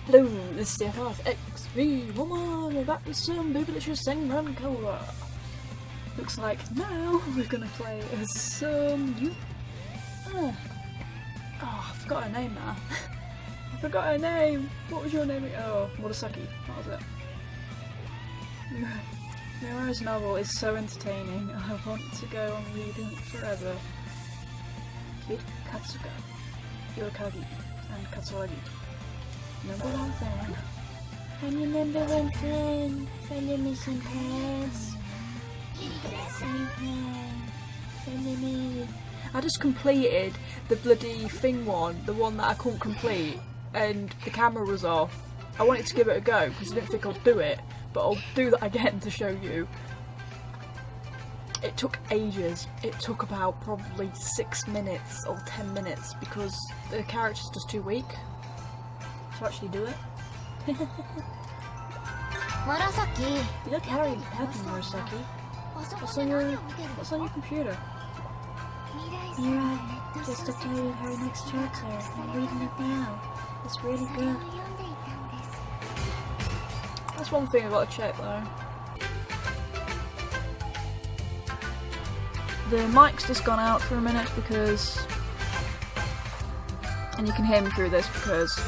Hello, this is DEVIANTART XV11. We're back with some boobylicious Senran Kagura. Looks like now we're gonna play as some Yuri. Oh, I forgot her name now. I forgot her name. What was your name? Oh, Murasaki. What was it? Miura's novel is so entertaining. I want to go on reading it forever. Kid Katsuka, Yokagi, and Katsuragi. Number one fan. I'm your number one fan. Find your missing pass. I just completed the bloody thing one, the one that I couldn't complete, and the camera was off. I wanted to give it a go because I didn't think I'd do it, but I'll do that again to show you. It took ages. It took about probably 6 minutes or 10 minutes because the character's just too weak to actually do it. Murasaki. You look happy, Murasaki. What's on your computer? Yuri, just to tell you her next chapter. I'm reading it now. It's really good. That's one thing I've got to check though. The mic's just gone out for a minute because, and you can hear me through this because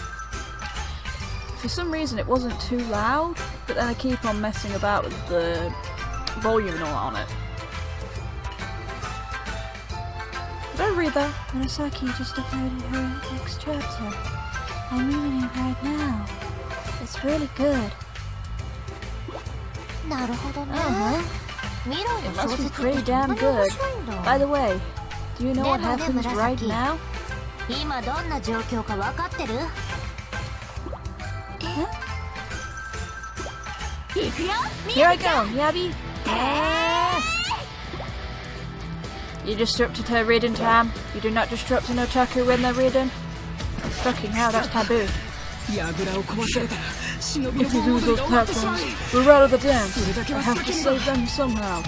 for some reason it wasn't too loud, but then I keep on messing about with the volume and all on it. Did I read that? Murasaki just uploaded her next chapter. I'm reading it right now. It's really good. It must be pretty damn good. By the way, do you know what happens right now? Here I go, Yabi! You disrupted her reading time. You do not disrupt an otaku when they're reading. Fucking hell, that's taboo. If we lose those platforms, we're out of the dance. I have to save them somehow.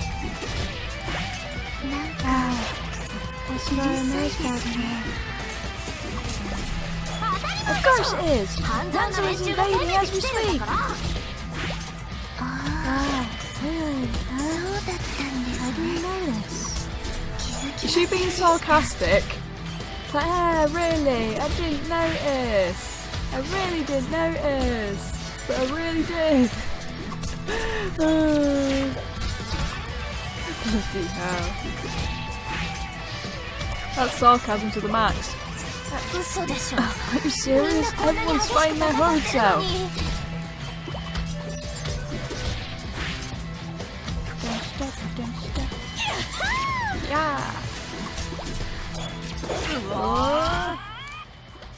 That's very nice about her. Of course it is! Hanzo is invading as we speak! Really? I didn't notice. Is she being sarcastic? It's like, really? I didn't notice. I really did notice. But I really did. Bloody hell. That's sarcasm to the max. Are you serious? Everyone's fighting their hearts out. Yeah.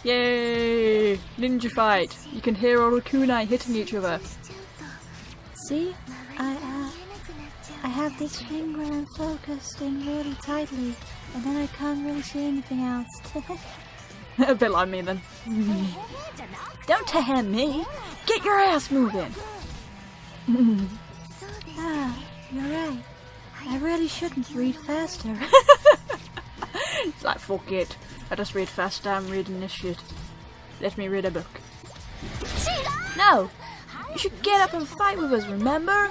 Yay! Ninja fight. You can hear all the kunai hitting each other. See? I have this thing where I'm focused in really tightly, and then I can't really see anything else. A bit like me then. Don't tell me! Get your ass moving! You're right. I really shouldn't read faster. It's like, fuck it. I just read faster, I'm reading this shit. Let me read a book. No! You should get up and fight with us, remember?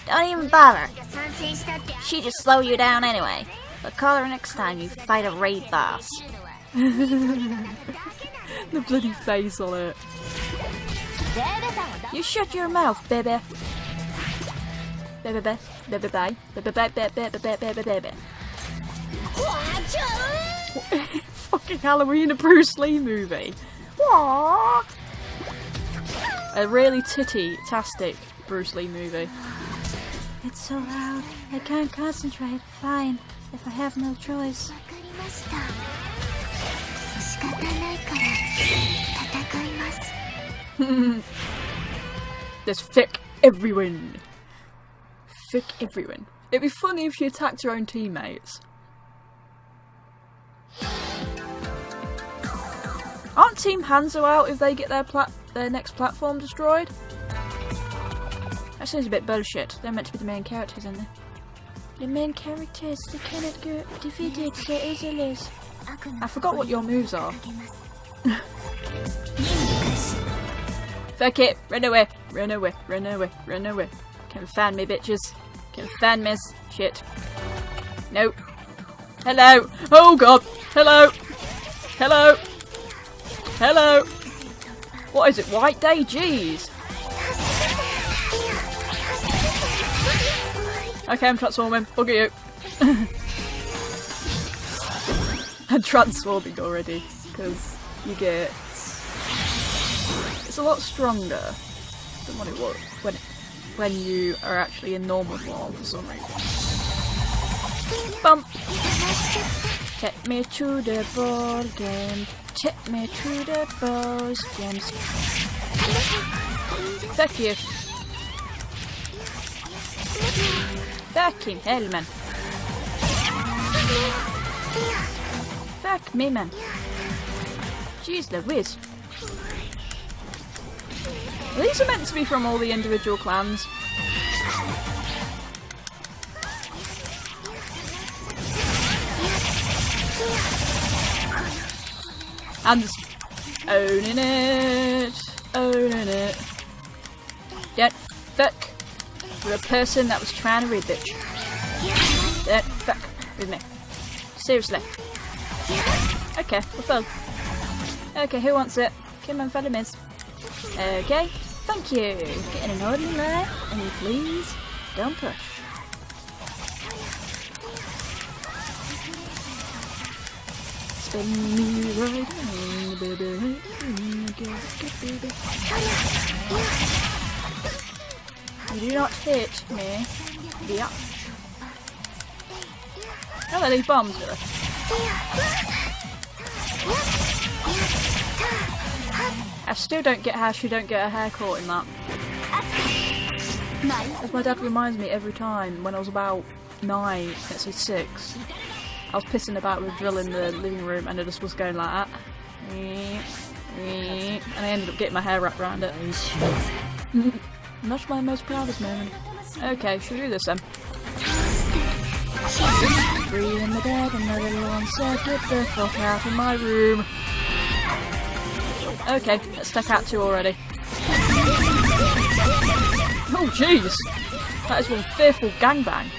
Don't even bother. She just slow you down anyway. But call her next time you fight a raid boss. The bloody face on it. You shut your mouth, baby. Baby, baby, baby, baby, baby, baby, baby, baby, baby. Fucking Halloween, a Bruce Lee movie. A really titty-tastic Bruce Lee movie. It's so loud. I can't concentrate. Fine, if I have no choice. There's fic everyone. Fic everyone. It'd be funny if she attacked her own teammates. Aren't Team Hanzo out if they get their next platform destroyed? That seems a bit bullshit. They're meant to be the main characters, aren't they? The main characters, they cannot get defeated so easily. I forgot what your moves are. Fuck it! Run away! Run away! Run away! Run away! Can't find me, bitches! Can't find me! Shit! Nope! Hello! Oh god! Hello! Hello! Hello! What is it? White Day? Jeez! Okay, I'm transforming. Bugger you! I'm transforming already, because you get... It's a lot stronger than what it was when you are actually in normal form for some reason. Bump! Take me to the board game. Take me to the board games. Fuck you. Fucking hell, man. Fuck me, man. Jeez Louise. These are meant to be from all the individual clans. I'm just owning it. Owning it. Don't fuck with a person that was trying to read, bitch. Don't fuck with me. Seriously. Okay, what's up? Okay, who wants it? Come on, follow me. Okay, thank you. Get in an orderly line, and please don't push. Spin me right on, baby. You do not hit me, bitch. Oh, they leave bombs, do they? I still don't get how she don't get her hair caught in that. As my dad reminds me every time when I was about 9, let's say 6, I was pissing about with a drill in the living room and I just was going like that. And I ended up getting my hair wrapped around it. Not my most proudest moment. Okay, should we do this then? Free in the dead, another one said, get the fuck out of my room. Okay, let's take out 2 already. Oh jeez! That is one fearful gangbang.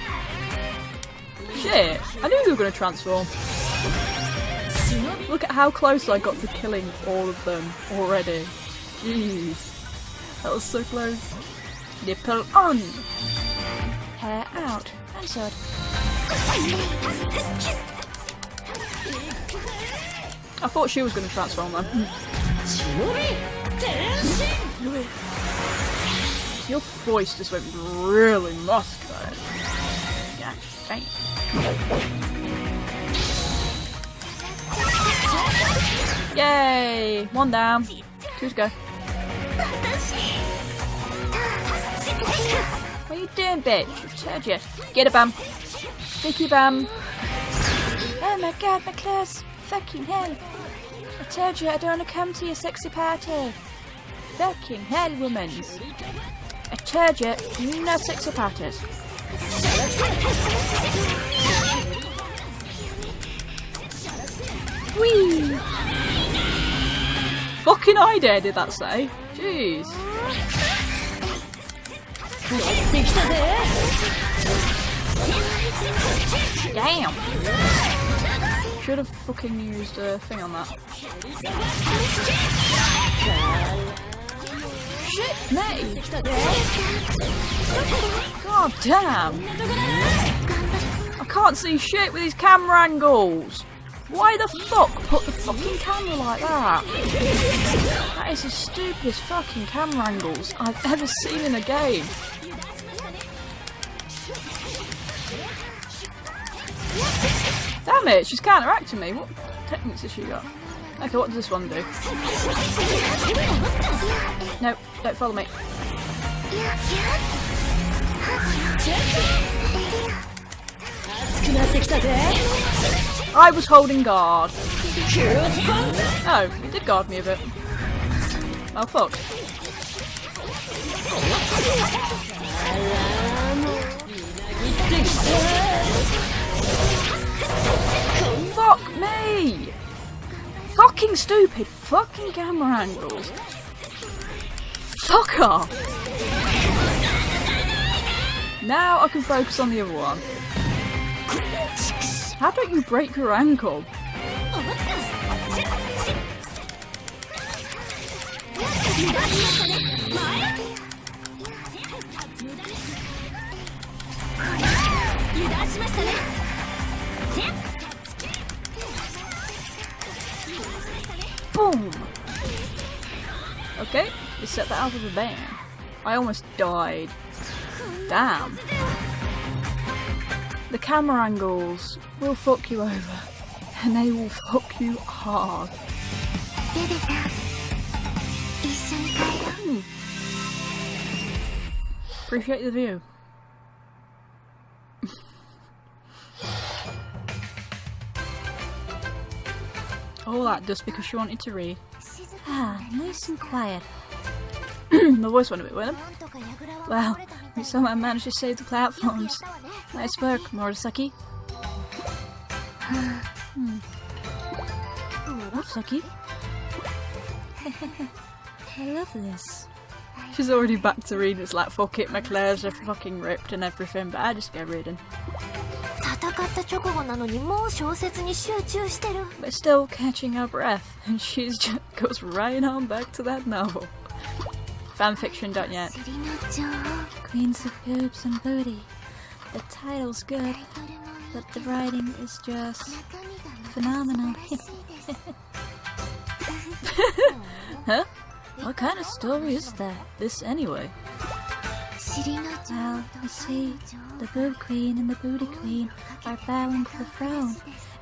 Shit, I knew they were going to transform. Look at how close I got to killing all of them already. Jeez. That was so close. Nipple on! Hair out. Answered. I thought she was going to transform then. Your voice just went really muscular. Yeah, right. Yay! 1 down. 2 to go. What are you doing, bitch? I told you. Get a bum. Sticky bum. Oh my god, my clothes. Fucking hell. I told you I don't want to come to your sexy party. Fucking hell, womans. I told you, no sexy parties. Whee! Fucking I dare, did that say? Jeez. Damn! Should have fucking used a thing on that. Shit me! God damn! I can't see shit with these camera angles! Why the fuck put the fucking camera like that? That is the stupidest fucking camera angles I've ever seen in a game. Damn it, she's counteracting me. What techniques has she got? Okay, what does this one do? No, don't follow me. I was holding guard. Oh, he did guard me a bit. Oh fuck. Fuck me! Fucking stupid fucking camera angles. Fuck off! Now I can focus on the other one. How don't you break your ankle? Boom! Okay, we set that out of the van. I almost died. Damn. The camera angles will fuck you over. And they will fuck you hard. Appreciate the view. All that just because she wanted to read. Ah, nice and quiet. The voice went a bit weird. Wow, we somehow managed to save the platforms. Nice work, Morisaki. Morisaki? I love this. She's already back to reading. It's like, fuck it, my clothes are fucking ripped and everything, but I just go reading. We're still catching our breath, and she just goes right on back to that novel. Fanfiction, don't yet. Queens of boobs and booty. The title's good, but the writing is just phenomenal. Huh? What kind of story is that? This anyway? Well, you see, the boob queen and the booty queen are battling for the throne,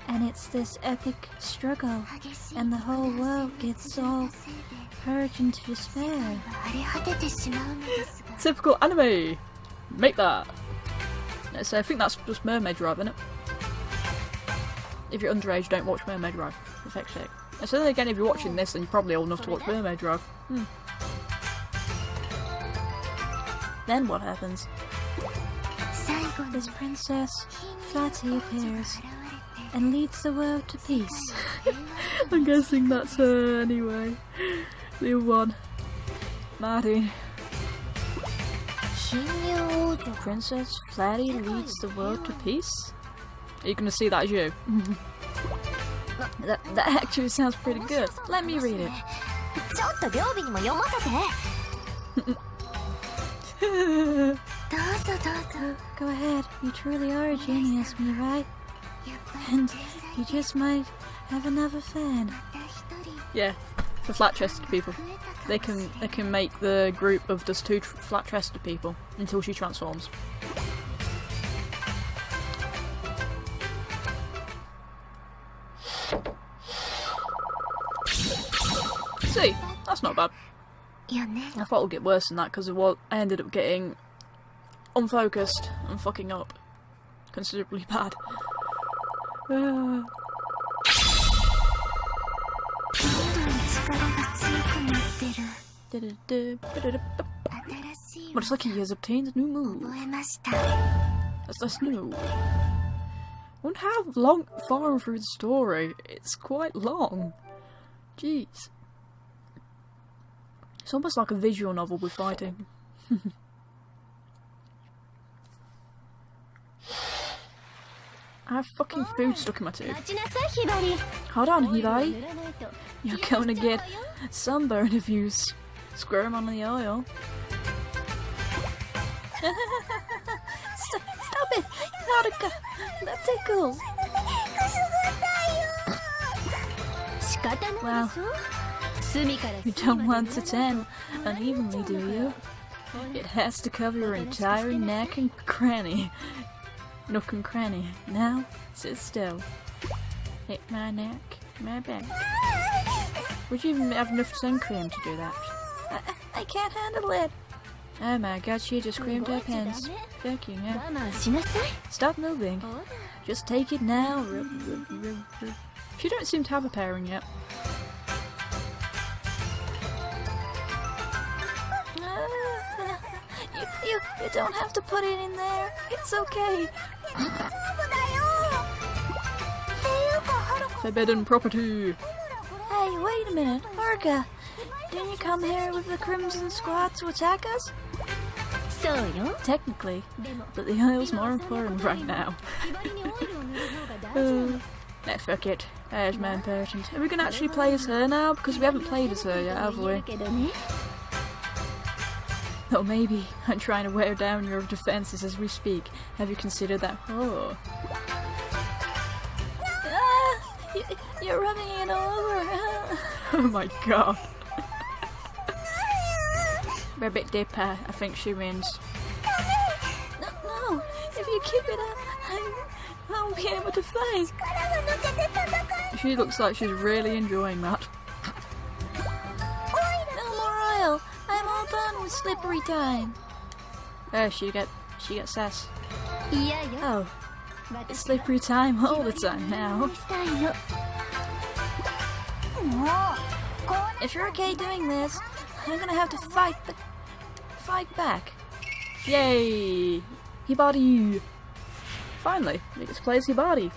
and it's this epic struggle, and the whole world gets all purged into despair. Typical anime! Make that! So I think that's just Mermaid Drive, isn't it? If you're underage, don't watch Mermaid Drive, for fuck's sake. So then again, if you're watching this, then you're probably old enough to watch Mermaid Drive. Then what happens? This princess, Flatty, appears and leads the world to peace. I'm guessing that's her anyway. The one. Marty. Princess Flatty leads the world to peace? Are you gonna see that as you? That actually sounds pretty good. Let me read it. Go ahead, you truly are a genius, me, right? And you just might have another fan. Yeah, for flat-chested people. They can make the group of just two flat-chested people until she transforms. See, that's not bad. I thought it would get worse than that because of what I ended up getting unfocused and fucking up considerably bad. Morisaki has obtained a new move. That's new. Wonder how far through the story. It's quite long. Jeez. It's almost like a visual novel with fighting. I have fucking food stuck in my tooth. Hold on, Hibari. You're going to get sunburn if you squirm on the oil. Stop it! Naruka! That tickles! Well, you don't want to tan unevenly, do you? It has to cover your entire neck and cranny. Nook and cranny. Now, sit still. Hit my neck, my back. Would you even have enough sun cream to do that? I can't handle it! Oh my god, she just creamed her pants. Thank you, yeah. Stop moving. Just take it now. She don't seem to have a pairing yet. You don't have to put it in there. It's okay. Forbidden property. Hey, wait a minute, Orca. Didn't you come here with the Crimson Squad to attack us? Technically, but the oil's more important right now. Nah, fuck it. There's my important. Are we gonna actually play as her now? Because we haven't played as her yet, have we? Oh, maybe I'm trying to wear down your defences as we speak. Have you considered that? Oh. You're rubbing it all over. Oh my god. Rabbit Dipper, I think she wins. No, if you keep it up, I won't be able to fight. She looks like she's really enjoying that. No more oil. I'm all done with slippery time. There, she gets sass. Oh, it's slippery time all the time now. If you're okay doing this, I'm gonna have to fight back. Yay! Hibari! Finally, we get to play as Hibari.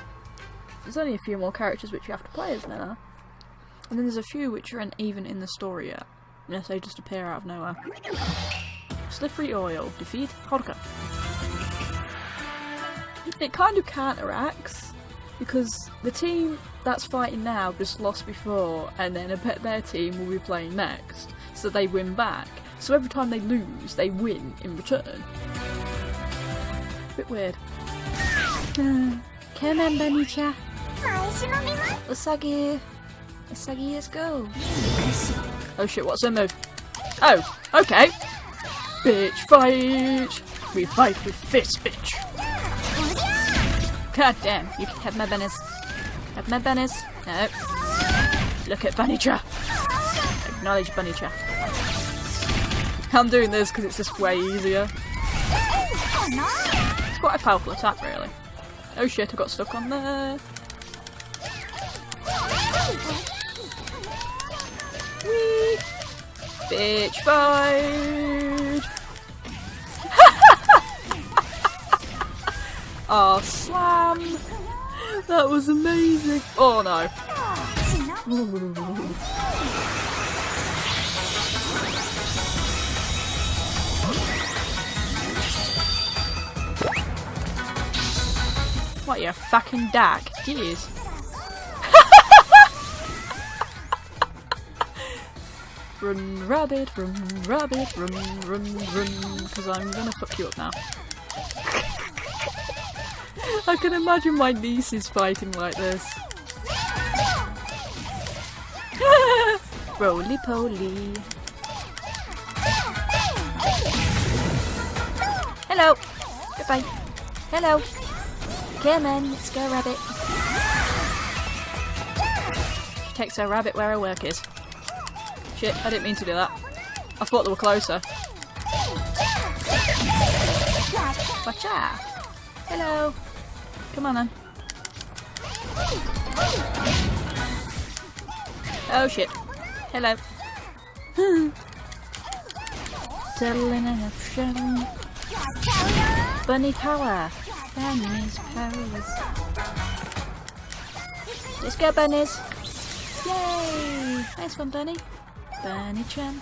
There's only a few more characters which you have to play as now. And then there's a few which aren't even in the story yet. Unless they just appear out of nowhere. Slippery Oil. Defeat Horka. It kind of counteracts, because the team that's fighting now just lost before, and then I bet their team will be playing next, so they win back. So every time they lose, they win in return. Bit weird. Come on, Bunny-cha. Usagi, let's go. Oh shit, what's her move? Oh, okay. Bitch fight! We fight with fists, bitch. God damn, you can have my banners. Have my banners. No. Look at Bunny-cha. Acknowledge Bunny-cha. I'm doing this because it's just way easier. It's quite a powerful attack, really. Oh shit, I got stuck on there. Whee! Bitch fight! Oh, slam! That was amazing! Oh no! What, you fucking dack? Jeez. Run, rabbit, run, rabbit, run, run, run, because I'm gonna fuck you up now. I can imagine my nieces fighting like this. Roly poly. Hello. Goodbye. Hello. Come on, let's go, rabbit. She takes her rabbit where her work is. Shit, I didn't mean to do that. I thought they were closer. Watch out! Hello! Come on then. Oh shit. Hello. Settling an option. Bunny power. Bunny's powers. Let's go, bunnies! Yay! Nice one, Bunny. Bunny-chan.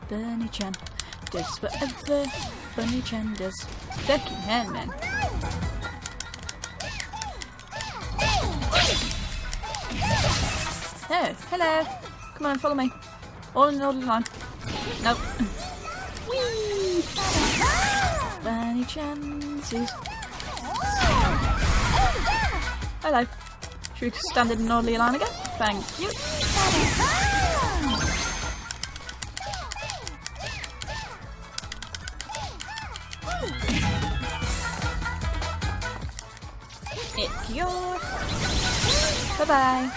Bunny-chan. Does whatever Bunny-chan does. Fucking hell, man. Oh, hello. Come on, follow me. All in the order line. Nope. Whee! Bunny-chances. Hello. Should we stand in an orderly line again? Thank you. It's yours. Bye-bye.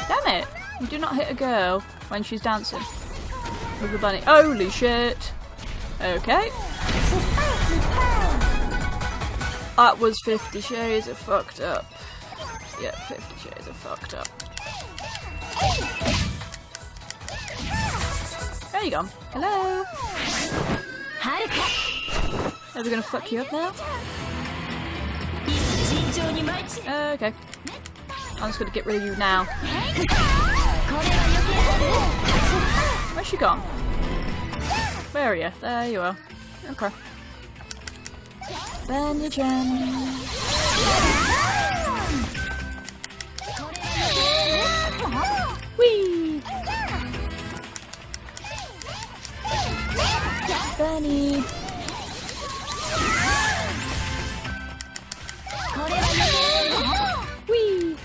Damn it! You do not hit a girl when she's dancing with the bunny. Holy shit! Okay. That was 50 Shades of fucked up. Yeah, 50 Shades of fucked up. There you go. Hello. Are we gonna fuck you up now? Okay. I'm just gonna get rid of you now. Where's she gone? Where are you? There you are. Okay. Benny-chan. Whee! Benny. Whee!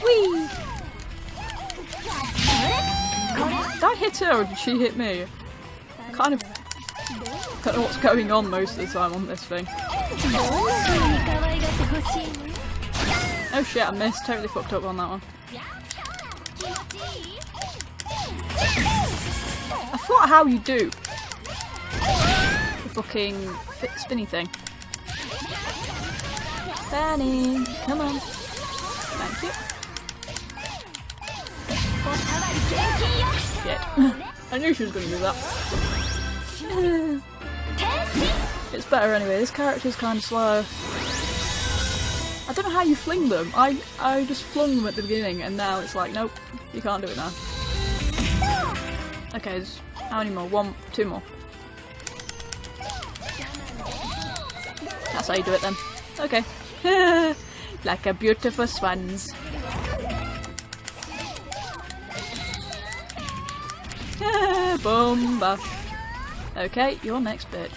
Whee! Did I hit her or did she hit me? Kind of don't know what's going on most of the time on this thing. Oh shit, I missed. Totally fucked up on that one. I thought how you do the fucking spinny thing. Benny, come on. Thank you. Shit. I knew she was going to do that. It's better anyway. This character's kind of slow. I don't know how you fling them. I just flung them at the beginning and now it's like, nope, you can't do it now. Okay, there's how many more? One, two more. That's how you do it then. Okay. Like a beautiful swans. Boom, bash. Okay, you're next, bitch.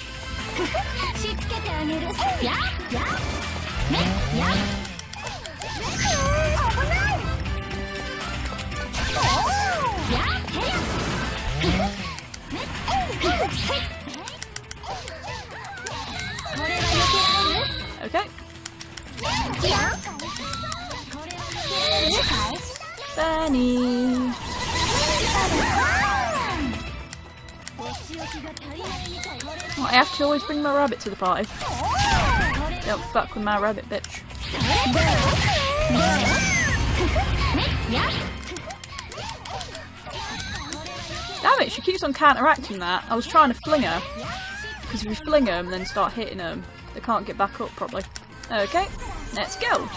Okay. Benny. Oh, I have to always bring my rabbit to the party. Don't fuck with my rabbit, bitch. Damn it, she keeps on counteracting that. I was trying to fling her. Because if you fling them and then start hitting them, they can't get back up properly. Okay, let's go.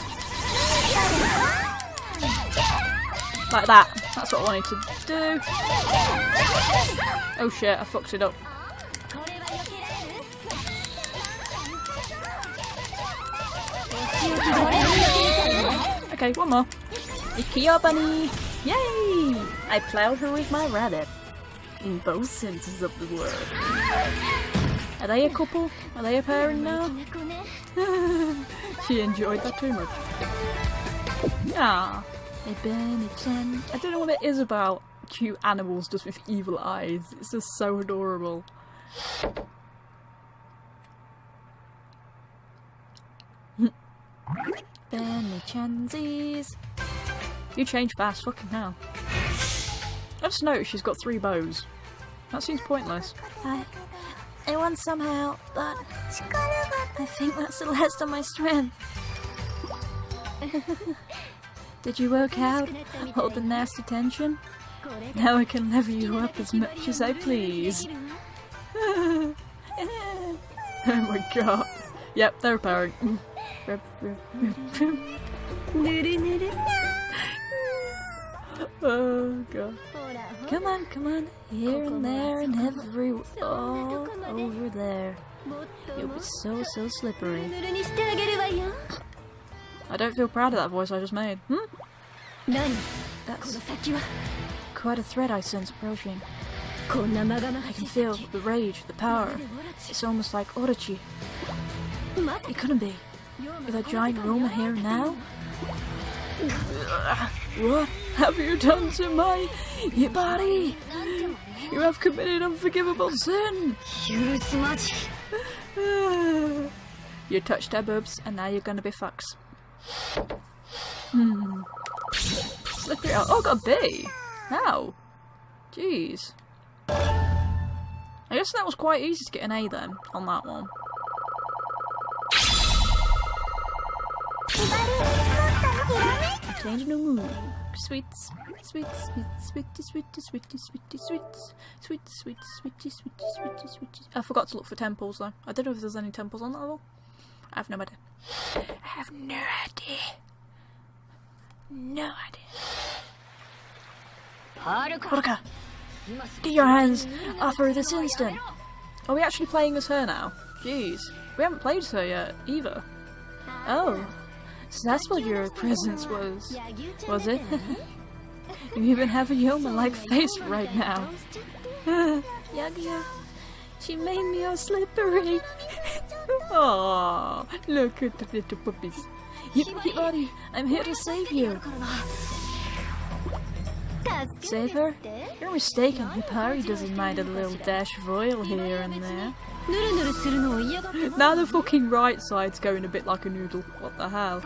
Like that. That's what I wanted to do. Oh shit, I fucked it up. Okay, one more. Ikea bunny! Yay! I plowed her with my rabbit. In both senses of the word. Are they a couple? Are they a pairing now? She enjoyed that too much. Ah. Hey Benny-chan. I don't know what it is about cute animals just with evil eyes. It's just so adorable. Benny-chansies. You change fast, fucking hell. I just noticed she's got 3 bows. That seems pointless. I won somehow, but I think that's the last of my strength. Did you work out? Hold the nasty tension? Now I can lever you up as much as I please. Oh my god. Yep, they're a pairing. Oh god. Come on, here and there and everywhere, all over there. You'll be so slippery. I don't feel proud of that voice I just made. That's quite a threat I sense approaching. I can feel the rage, the power. It's almost like Orochi. It couldn't be. With a giant Roma here now? What have you done to my body? You have committed unforgivable sin. You touched her boobs and now you're gonna be fucks. Slippery out. Oh, got a B. How? Jeez. I guess that was quite easy to get an A then on that one. changing the mood. Sweets, sweet, sweet, sweetie, sweetie, sweetie, sweetie, sweets, sweet, sweet, sweetie, sweetie, sweetie, sweetie. I forgot to look for temples though. I don't know if there's any temples on that level. I have no idea. I have no idea. No idea. Haruka, get your hands off her this instant. Are we actually playing as her now? Jeez, we haven't played as her yet either. Oh, so that's what your presence was it? You even have a Yoma-like face right now. Yagia, she made me all slippery. Aww, look at the little puppies. Yuri, I'm here to save you. Save her? You're mistaken. Hipari doesn't mind a little dash of oil here and there. Now the fucking right side's going a bit like a noodle. What the hell?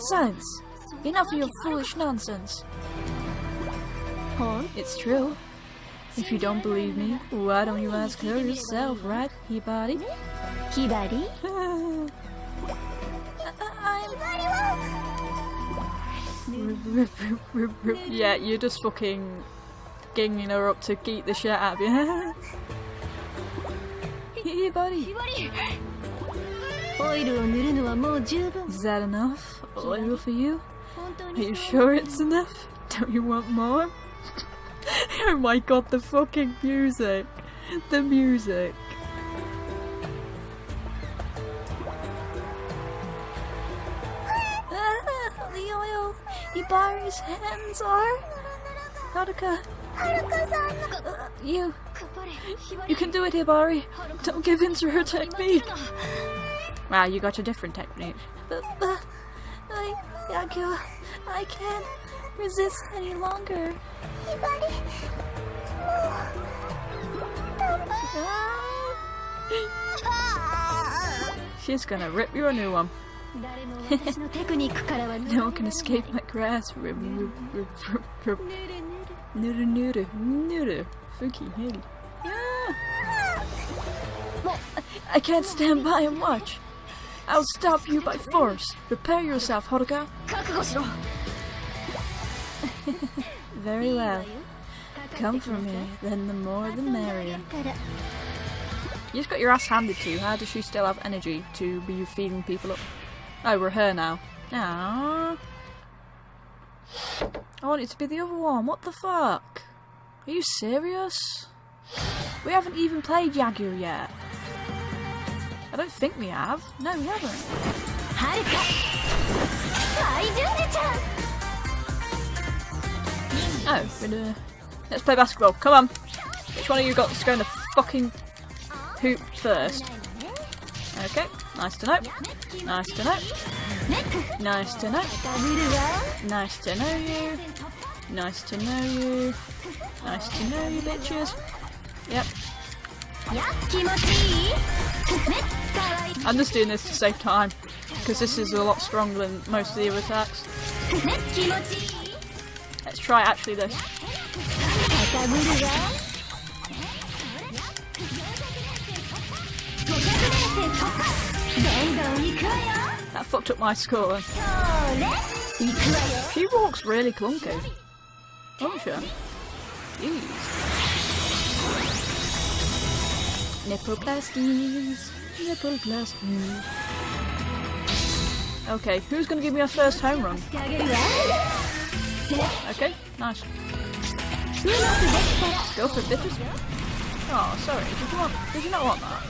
Silence! Enough of your foolish nonsense. It's true. If you don't believe me, why don't you ask her yourself, right, Hibari? Hibari? Yeah, you're just fucking ganging her up to geek the shit out of you. Hey buddy! Is that enough? Oil for you? Are you sure it's enough? Don't you want more? Oh my god, the fucking music! The music! The oil! Hibari's hands are... Haruka! You can do it, Hibari! Don't give in to her technique! Wow, you got a different technique. I can't resist any longer. She's gonna rip you a new one. No one can escape my grasp. Freaking hell. I can't stand by and watch. I'll stop you by force. Prepare yourself, Haruka. Very well. Come for me, then the more the merrier. You just got your ass handed to you. How does she still have energy to be feeding people up? Oh, we're her now. Aww. I want it to be the other one. What the fuck? Are you serious? We haven't even played Yagyu yet. I don't think we have. No, we haven't. Oh, let's play basketball. Come on. Which one of you got to go in the fucking hoop first? Okay, nice to know. Nice to know. Nice to know. Nice to know you. Nice to know you. Nice to know you, bitches. Yep. I'm just doing this to save time, because this is a lot stronger than most of the other attacks. Let's try actually this. That fucked up my score. She walks really clunky. Oh shit. Jeez. Nippleplasties. Nippleplasties. Okay, who's gonna give me a first home run? Okay, nice. Go for it, bitches. Oh, sorry. Did you not want that?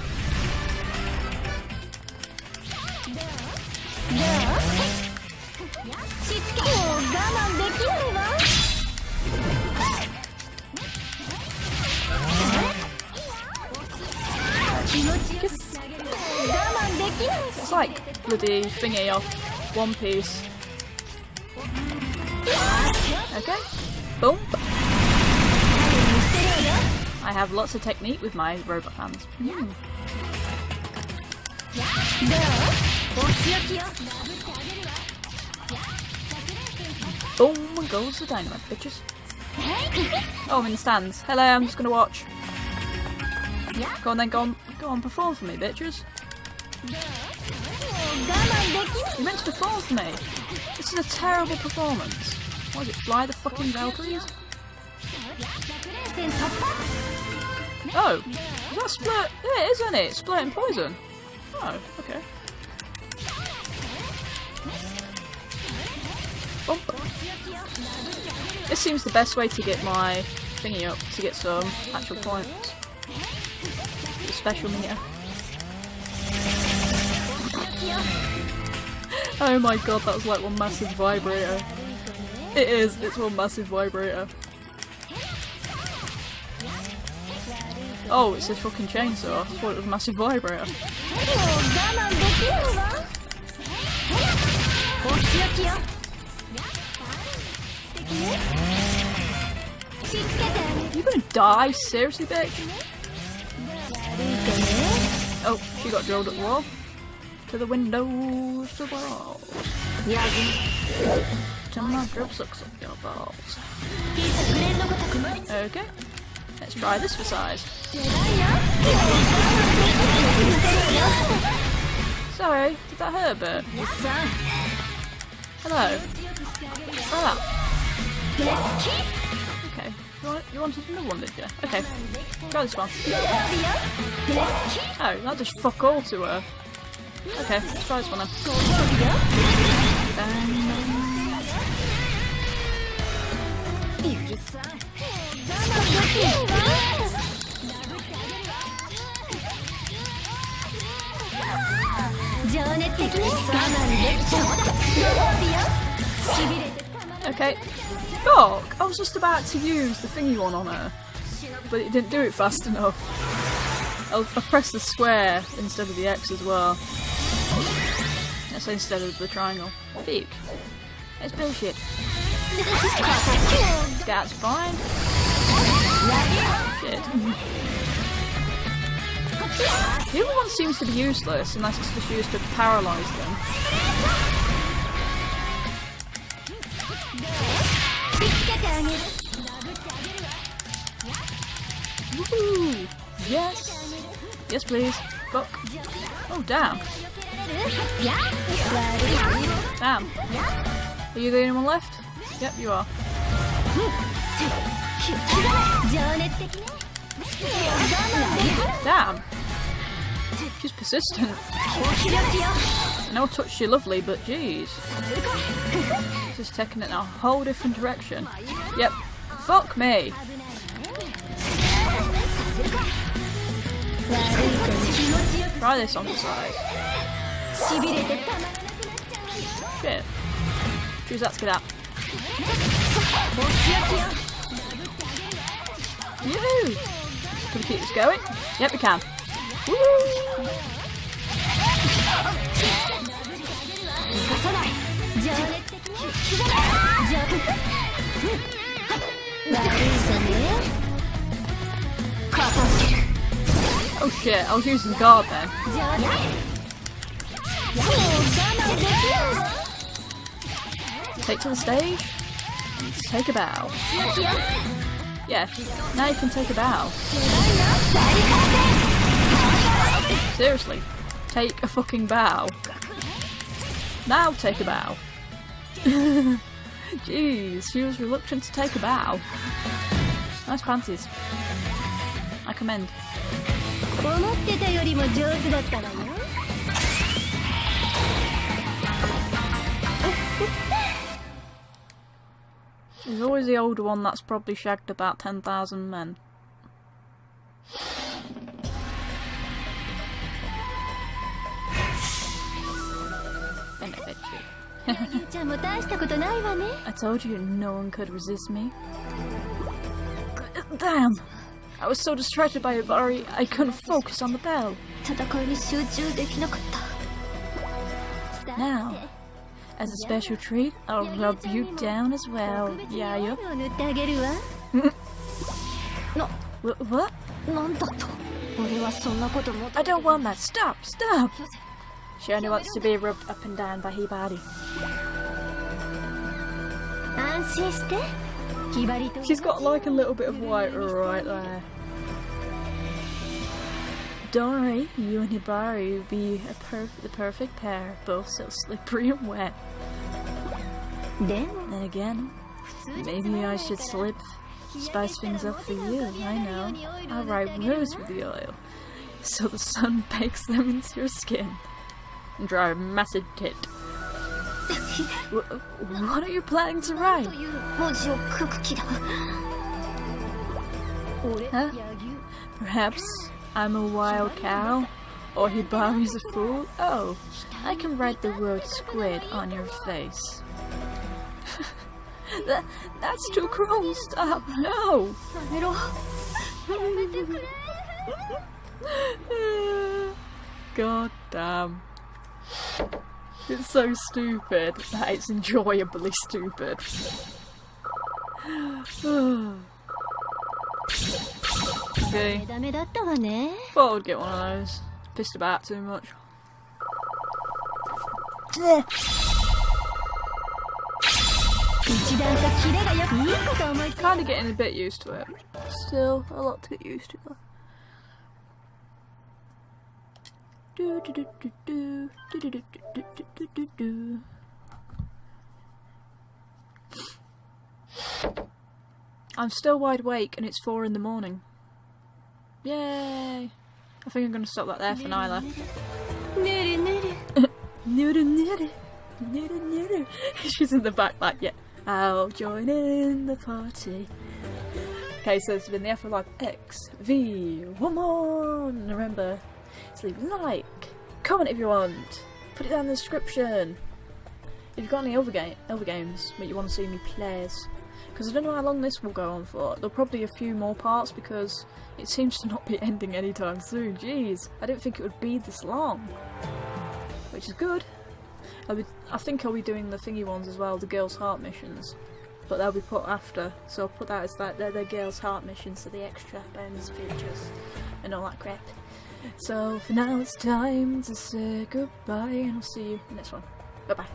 It's like bloody thingy off One Piece. Okay, boom. I have lots of technique with my robot hands. Boom goes the dynamite, bitches. Oh, I'm in the stands. Hello, I'm just gonna watch. Go on then, go on, perform for me, bitches. You meant to perform for me. This is a terrible performance. What is it, Fly the fucking Valkyries? Oh, is that split? Yeah, it is, isn't it? Split and poison. Oh, okay. Bump. This seems the best way to get my thingy up, to get some actual points. The special meter. Oh my god, that was like one massive vibrator. It is, it's one massive vibrator. Oh, it's this fucking chainsaw. I thought it was a massive vibrator. You gonna die? Seriously, bitch? Oh, she got drilled at the wall. To the windows, to the walls. TUMBLR drill sucks up your balls. Okay, let's try this for size. Sorry, did that hurt a bit? Hello. Oh. Okay, you wanted another one, did you? Okay, try this one. Oh, that just fuck all to her. Okay, let's try this one then. Okay. Fuck! I was just about to use the thingy one on her, but it didn't do it fast enough. I pressed the square instead of the X as well. That's instead of the triangle. Fuck. It's bullshit. That's fine. Shit. The other one seems to be useless unless it's just used to paralyse them. Woohoo! Yes! Yes, please. Fuck. Oh, damn. Damn. Are you the only one left? Yep, you are. Damn. She's persistent. I know I touched you lovely, but jeez. She's just taking it in a whole different direction. Yep. Fuck me. Try this on the side. Shit. Choose that to get out. Yoo! Can we keep this going? Yep, we can. Woo! Oh shit, I was using guard then. Take to the stage. Take a bow. Yeah, now you can take a bow. Seriously, take a fucking bow. Now take a bow. Jeez, she was reluctant to take a bow. Nice panties. I commend. There's always the older one that's probably shagged about 10,000 men. I told you no one could resist me. Damn! I was so distracted by Yuri, I couldn't focus on the bell. Now, as a special treat, I'll rub you down as well, Yaya. What? I don't want that. Stop! Stop! She only wants to be rubbed up and down by Hibari. She's got like a little bit of white right there. Don't worry, you and Hibari will be the perfect pair, both so slippery and wet. Then again, maybe I should spice things up for you, I know. I'll write words with the oil, so the sun bakes them into your skin. And draw a massive tit. What are you planning to write? Huh? Perhaps I'm a wild cow? Or Hibari's a fool? Oh, I can write the word squid on your face. That's too cruel, stop, no! God damn. It's so stupid that it's enjoyably stupid. Okay. Thought I would get one of those. Pissed about too much. Kinda getting a bit used to it. Still a lot to get used to though. I'm still wide awake and it's 4 in the morning. Yay! I think I'm gonna stop that there for Nyla. She's in the back like, yeah, I'll join in the party. Okay, so it's been the F-Live X, V, one more! And remember to leave a like, comment if you want, put it down in the description. If you've got any other games that you want to see me play, because I don't know how long this will go on for. There'll probably be a few more parts because it seems to not be ending anytime soon. Jeez, I didn't think it would be this long, which is good. I think I'll be doing the thingy ones as well, the Girls' Heart missions, but they'll be put after, so I'll put that as that they're the Girls' Heart missions, so the extra bonus features and all that crap. So for now it's time to say goodbye and I'll see you in the next one. Bye bye.